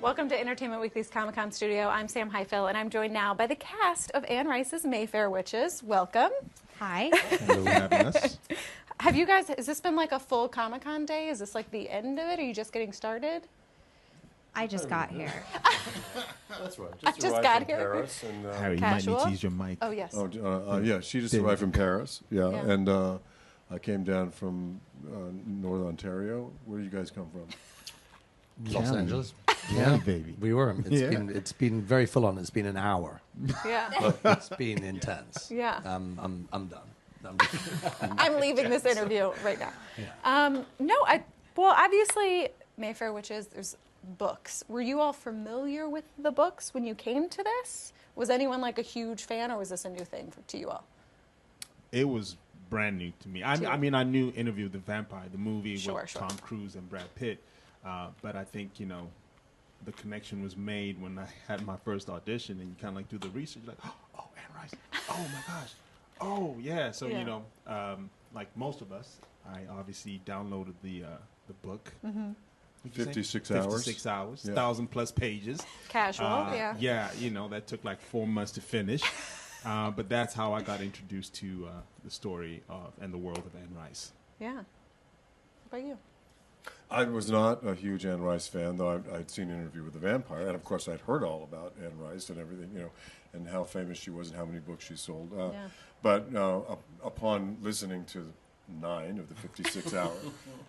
Welcome to Entertainment Weekly's Comic-Con studio. I'm Sam Highfill, and I'm joined now by the cast of Anne Rice's Mayfair Witches. Welcome. Hi. Hello, having us. Have you guys, has this been like a full Comic-Con day? Is this like the end of it? Are you just getting started? I just got here. That's right. I just arrived got from here. Paris and, Harry, you might need Casual? to use your mic. Oh, yes. yeah, she just David. arrived from Paris. Yeah, Yeah. and I came down from Northern Ontario. Where do you guys come from? Los Cali. Angeles. Yeah, baby. We were. Yeah. It's been very full on. It's been an hour. Yeah. It's been intense. Yeah. I'm done. I'm leaving this interview right now. Yeah. Well, obviously, Mayfair Witches, there's books. Were you all familiar with the books when you came to this? Was anyone like a huge fan, or was this a new thing to you all? It was brand new to me. I mean, I knew Interview with the Vampire, the movie with Tom Cruise and Brad Pitt, but I think, the connection was made when I had my first audition, and you kind of like do the research, like, oh, Anne Rice, oh my gosh, oh yeah. So like most of us, I obviously downloaded the book. Mm-hmm. 56 hours. 56 hours, Yeah. 1,000+ pages. Casual, yeah. Yeah, that took like 4 months to finish. But that's how I got introduced to the story of and the world of Anne Rice. Yeah. What about you? I was not a huge Anne Rice fan, though I'd seen an Interview with the Vampire, and of course I'd heard all about Anne Rice and everything, and how famous she was and how many books she sold. But upon listening to 9 of the 56 hours,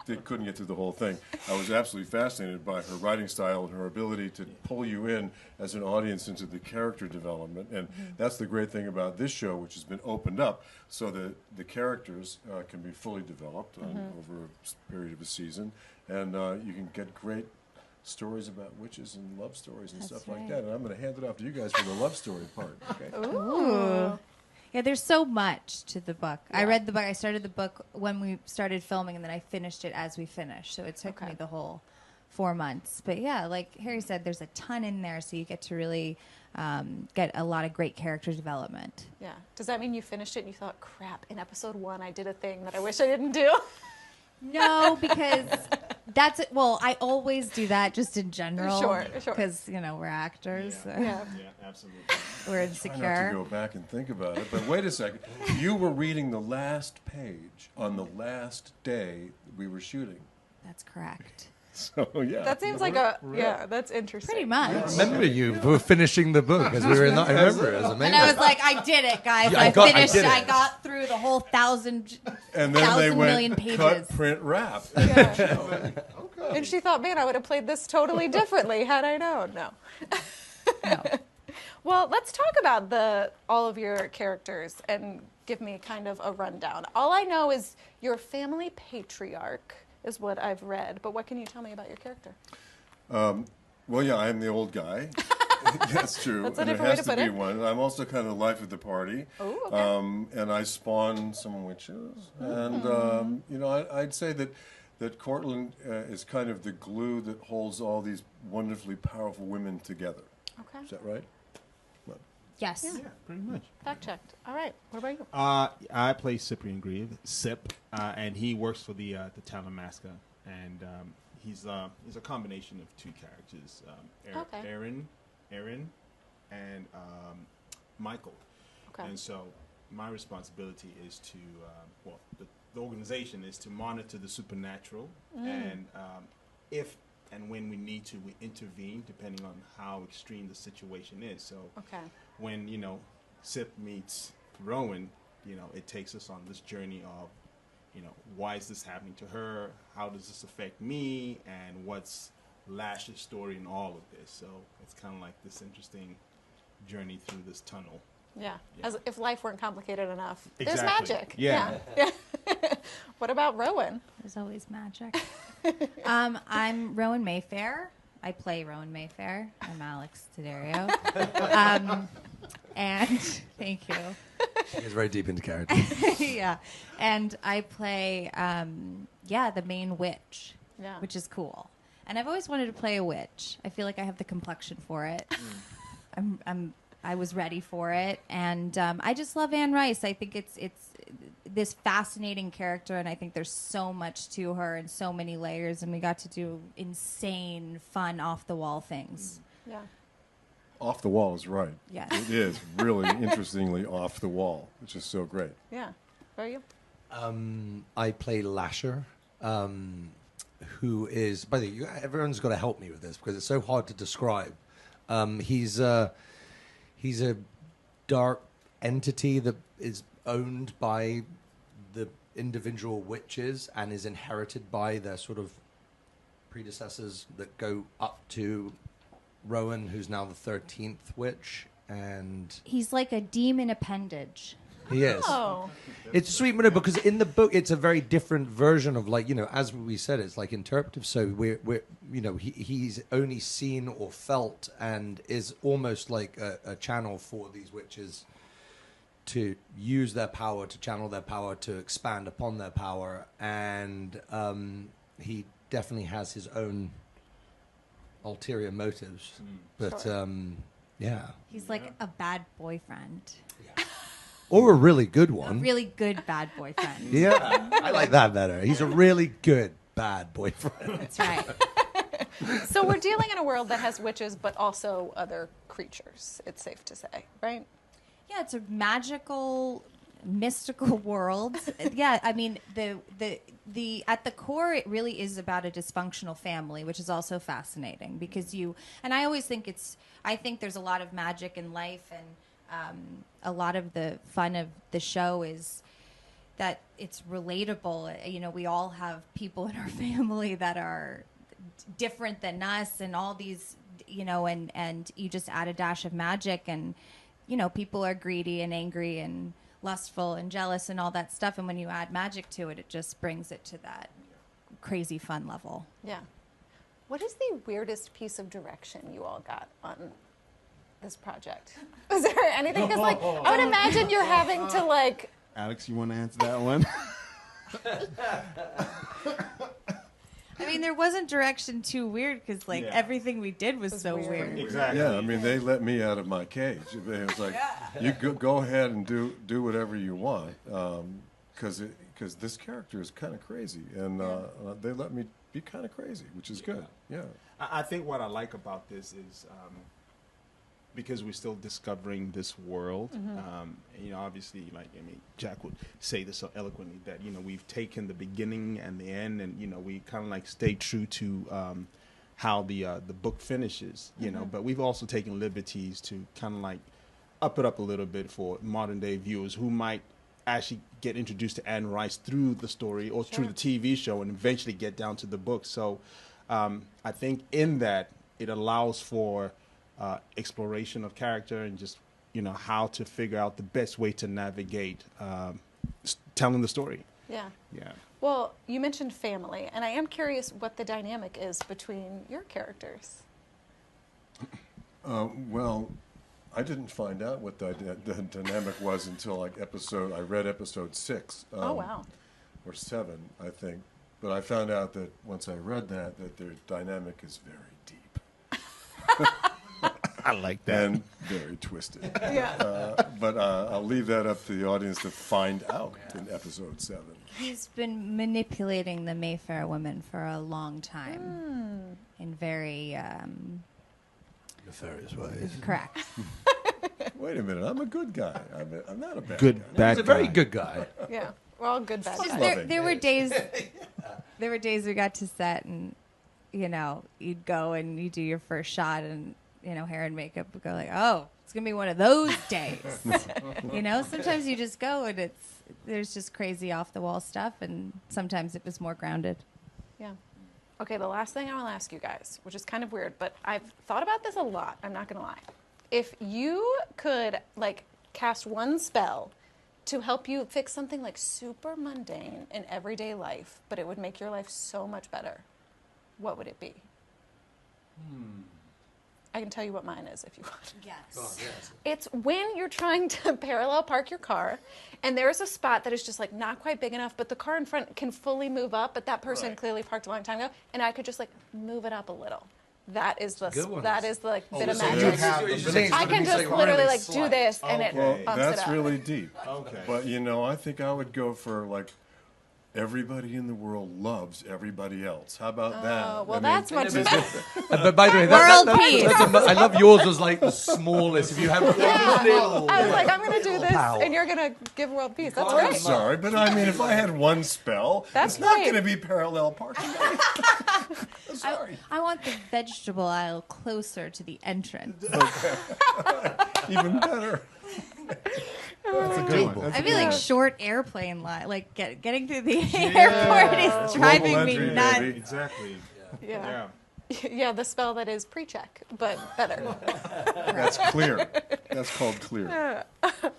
they couldn't get through the whole thing. I was absolutely fascinated by her writing style and her ability to pull you in as an audience into the character development. And that's the great thing about this show, which has been opened up so that the characters can be fully developed over a period of a season. And you can get great stories about witches and love stories and stuff like that. And I'm going to hand it off to you guys for the love story part. Okay? Ooh. Yeah, there's so much to the book. Yeah. I read the book. I started the book when we started filming, and then I finished it as we finished. So it took me the whole 4 months. But yeah, like Harry said, there's a ton in there, so you get to really get a lot of great character development. Yeah. Does that mean you finished it and you thought, crap, in episode 1 I did a thing that I wish I didn't do? No, because I always do that just in general. Sure. Because, we're actors. Yeah, so yeah, absolutely. we're I insecure. have to go back and think about it. But wait a second. You were reading the last page on the last day we were shooting. That's correct. So, yeah. That seems like that's interesting. Pretty much. I remember you were finishing the book as we were in. I remember it was amazing. And I was like, I did it, guys. Yeah, I finished. I I got through the whole And then they thousand went million pages. cut, print, wrap. Yeah. And she thought, man, I would have played this totally differently had I known. No. No. Well, let's talk about all of your characters and give me kind of a rundown. All I know is you're a family patriarch, is what I've read. But what can you tell me about your character? Well, yeah, I'm the old guy. That's true. That's a and different way it has to to put be it. one. I'm also kind of the life of the party. Oh, okay. And I spawn some witches. And, I'd say that Cortland is kind of the glue that holds all these wonderfully powerful women together. Okay. Is that right? Yes. Yeah, pretty much. Fact checked. All right. What about you? I play Cyprian Grieve, Sip, and he works for the Talamasca, and he's a combination of 2 characters, Aaron, and Michael. Okay. And so my responsibility is to, the organization is to monitor the supernatural, and if and when we need to, we intervene depending on how extreme the situation is. So when, Sip meets Rowan, it takes us on this journey of, why is this happening to her? How does this affect me? And what's Lash's story in all of this? So it's kind of like this interesting journey through this tunnel. Yeah. As if life weren't complicated enough. Exactly. There's magic. Yeah. What about Rowan? There's always magic. I'm Rowan Mayfair. I play Rowan Mayfair. I'm Alex Taderio. And thank you. She gets very deep into character. Yeah. And I play, the main witch, which is cool. And I've always wanted to play a witch. I feel like I have the complexion for it. I'm I was ready for it. And I just love Anne Rice. I think it's this fascinating character, and I think there's so much to her and so many layers, and we got to do insane, fun, off-the-wall things. Yeah. Off the wall is right. Yes. It is really interestingly off the wall, which is so great. Yeah. Where are you? I play Lasher, who is, by the way, everyone's got to help me with this because it's so hard to describe. He's a dark entity that is owned by the individual witches and is inherited by their sort of predecessors that go up to Rowan, who's now the 13th witch, and He's like a demon appendage. he is. Oh. It's sweet, no, because in the book it's a very different version of, like, as we said, it's like interpretive. So we're he's only seen or felt and is almost like a channel for these witches to use their power, to channel their power, to expand upon their power, and he definitely has his own ulterior motives, but Sure. yeah, He's like a bad boyfriend. or a really good A one. really good bad boyfriend. Yeah, I like that better. He's a really good bad boyfriend. That's right. So we're dealing in a world that has witches, but also other creatures, it's safe to say, right? Yeah, it's a magical, mystical world. Yeah, I mean, the at the core, it really is about a dysfunctional family, which is also fascinating because and I always think I think there's a lot of magic in life, and a lot of the fun of the show is that it's relatable. We all have people in our family that are different than us, and all these, and you just add a dash of magic, and people are greedy and angry and lustful and jealous and all that stuff, and when you add magic to it, it just brings it to that crazy fun level. Yeah. What is the weirdest piece of direction you all got on this project? Is there anything? Because, I would imagine you're having to, Alex, you want to answer that one? I mean, there wasn't direction too weird because, Yeah. everything we did was so weird. weird. Exactly. Yeah, I mean, they let me out of my cage. It was like, you go ahead and do whatever you want, because this character is kind of crazy, and they let me be kind of crazy, which is good. Yeah. I think what I like about this is because we're still discovering this world. Obviously, Jack would say this so eloquently that we've taken the beginning and the end, and we kind of stay true to how the book finishes. But we've also taken liberties to kind of up it up a little bit for modern day viewers who might actually get introduced to Anne Rice through the story or through the TV show, and eventually get down to the book. So I think in that it allows for exploration of character and just how to figure out the best way to navigate telling the story. Yeah. Yeah. Well, you mentioned family, and I am curious what the dynamic is between your characters. Well, I didn't find out what the dynamic was until I read episode 6. Oh, wow. Or 7, I think. But I found out that once I read that their dynamic is very deep. I like that. And very twisted. Yeah. But I'll leave that up to the audience to find out in episode 7. He's been manipulating the Mayfair women for a long time in very Nefarious ways. correct. Wait a minute, I'm a good guy. I'm not a bad Good, guy. bad He's a very guy. good guy. Yeah. We're all good bad guys. loving. There were days. There were days we got to set, and you'd go and you do your first shot, and hair and makeup would go like, oh, it's gonna be one of those days. Sometimes you just go and there's just crazy off the wall stuff, and sometimes it was more grounded. Yeah. Okay, the last thing I want to ask you guys, which is kind of weird, but I've thought about this a lot, I'm not going to lie. If you could, cast one spell to help you fix something, super mundane in everyday life, but it would make your life so much better, what would it be? I can tell you what mine is if you want. Yes. It's when you're trying to parallel park your car, and there's a spot that is just not quite big enough, but the car in front can fully move up, but that person clearly parked a long time ago, and I could just move it up a little. that is the Good ones. that is the like bit of so you magic. have I can just literally like do this and it Well, bumps it that's up. really deep. Okay. But you know, I think I would go for like everybody in the world loves everybody else. How about that? well, I mean, that's much better. But by the way, World peace. I love yours was like the smallest. If you have one little, I was like, I'm gonna do this, power. and you're gonna give world peace. That's I'm great. sorry, but I mean, if I had one spell, That's it's not great. going to be parallel parking. I'm sorry. I want the vegetable aisle closer to the entrance. Even better. That's a good one. I feel like short airplane line, like getting through the airport is driving Global me entry, nuts. baby. Exactly. Yeah. Yeah, the spell that is pre-check, but better. That's clear. That's called clear.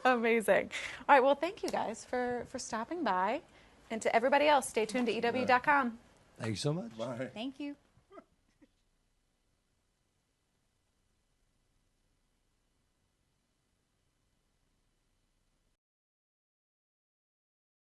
Amazing. All right, well, thank you guys for stopping by. And to everybody else, stay tuned to EW.com. Thank you so much. Bye. Thank you.